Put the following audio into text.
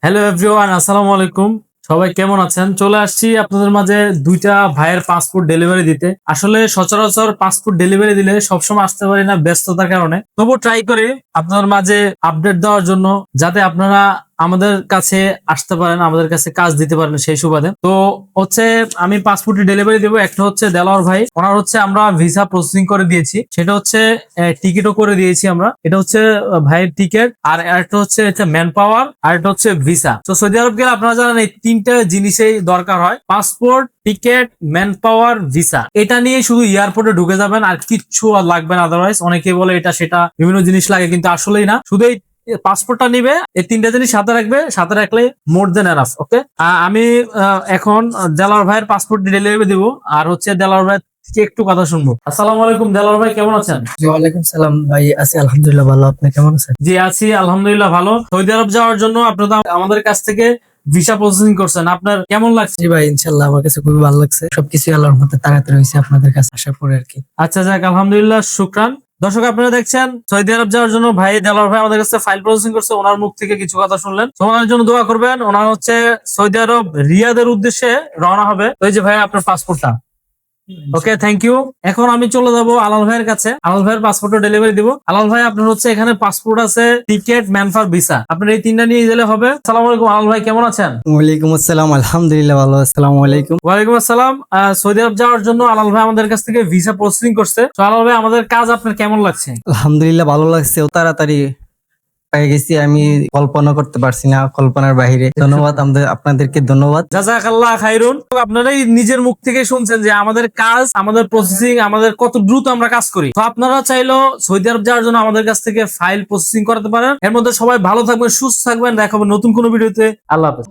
Hello everyone, আসসালামু আলাইকুম। সবাই কেমন আছেন? চলে আসছি আপনাদের মাঝে দুইটা ভাইয়ের পাসপোর্ট ডেলিভারি দিতে। আসলে সচরাচর পাসপোর্ট ডেলিভারি দিলে সবসময় আসতে পারি না ব্যস্ততার কারণে, তবু ট্রাই করি আপনাদের মাঝে আপডেট দেওয়ার জন্য, যাতে আপনারা আমাদের কাছে আসতে পারেন, আমাদের কাছে কাজ দিতে পারেন সেই সুবাদে। তো হচ্ছে আমি পাসপোর্টের ডেলিভারি দেবো। একটা হচ্ছে দেলোয়ার ভাই, ওনার হচ্ছে আমরা ভিসা প্রসেসিং করে দিয়েছি, সেটা হচ্ছে টিকিটও করে দিয়েছি আমরা। এটা হচ্ছে ভাইয়ের টিকিট, আর একটা হচ্ছে ম্যান পাওয়ার, আর একটা হচ্ছে ভিসা। তো সৌদি আরব গেলে আপনারা জানেন এই তিনটা জিনিসেই দরকার হয়, passport, ticket, man power, visa. এটা নিয়ে শুধু এয়ারপোর্টে ঢুকে যাবেন, আর কিচ্ছু আর লাগবে না। আদারওয়াইজ অনেকে বলে এটা সেটা বিভিন্ন জিনিস লাগে, কিন্তু আসলেই না, শুধু এই পাসপোর্টটা নিবে, এই তিনটা জিনিস সাথে রাখবে, সাথে রাখলে মোর দেন এনাফ। ওকে, আমি এখন দেলোয়ার ভাইয়ের পাসপোর্ট ডেলিভারি দিব, আর হচ্ছে দেলোয়ার ভাই থেকে একটু কথা শুনবো। আসসালামু আলাইকুম দেলোয়ার ভাই, কেমন আছেন? জি, ওয়ালাইকুম সালাম ভাই। আছি আলহামদুলিল্লাহ ভালো। আপনি কেমন আছেন? জি আছি আলহামদুলিল্লাহ ভালো। সৌদি আরব যাওয়ার জন্য আপনি তো আমাদের কাছ থেকে ভিসা প্রসেসিং করছেন, আপনার কেমন লাগছে? জি ভাই, ইনশাল্লাহ আমার কাছে খুবই ভালো লাগছে। সবকিছু আল্লাহর মধ্যে তাড়াতাড়ি হয়েছে আপনাদের কাছে আসার পরে আর কি। আচ্ছা যাক, আলহামদুলিল্লাহ, শুক্রান। দর্শক, আপনারা দেখছেন সৌদি আরব যাওয়ার জন্য ভাই দেলোয়ার ভাই আমাদের কাছে ফাইল প্রসেসিং করছে, ওনার মুখ থেকে কিছু কথা শুনলেন। তো ওনার জন্য দোয়া করবেন। ওনার হচ্ছে সৌদি আরব রিয়াদের উদ্দেশ্যে রওনা হবে। তো এই যে ভাই আপনার পাসপোর্টটা। ওকে, থ্যাংক ইউ। এখন আমি চলে যাব আলাল ভাইয়ের কাছে। আলাল ভাইয়ের পাসপোর্ট ডেলিভারি দিব। আলাল ভাই, আপনার হচ্ছে এখানে পাসপোর্ট আছে, টিকিট, ম্যানফার, ভিসা, আপনার এই তিনটা নিয়ে গেলে হবে। আসসালামু আলাইকুম আলাল ভাই, কেমন আছেন? ওয়ালাইকুম আসসালাম, আলহামদুলিল্লাহ ভালো। আসসালামু আলাইকুম। ওয়ালাইকুম আসসালাম। সৌদি আরব যাওয়ার জন্য আলাল ভাই আমাদের কাছ থেকে ভিসা প্রসেসিং করছে। তো আলাল ভাই, আমাদের কাজ আপনার কেমন লাগছে? আলহামদুলিল্লাহ ভালো লাগছে, ও তাড়াতাড়ি পেয়ে গেছি। আমি কল্পনা করতে পারছি না, কল্পনার বাহিরে। ধন্যবাদ আপনাদেরকে ধন্যবাদ। জাযাকাল্লাহ খাইরুন। তো আপনারাই নিজের মুখ থেকে শুনছেন যে আমাদের কাজ, আমাদের প্রসেসিং, আমাদের কত দ্রুত আমরা কাজ করি। তো আপনারা চাইলেও সৌদি আরব যাওয়ার জন্য আমাদের কাছ থেকে ফাইল প্রসেসিং করাতে পারেন। এর মধ্যে সবাই ভালো থাকবেন, সুস্থ থাকবেন। দেখা হবে নতুন কোনো ভিডিওতে। আল্লাহ হাফেজ।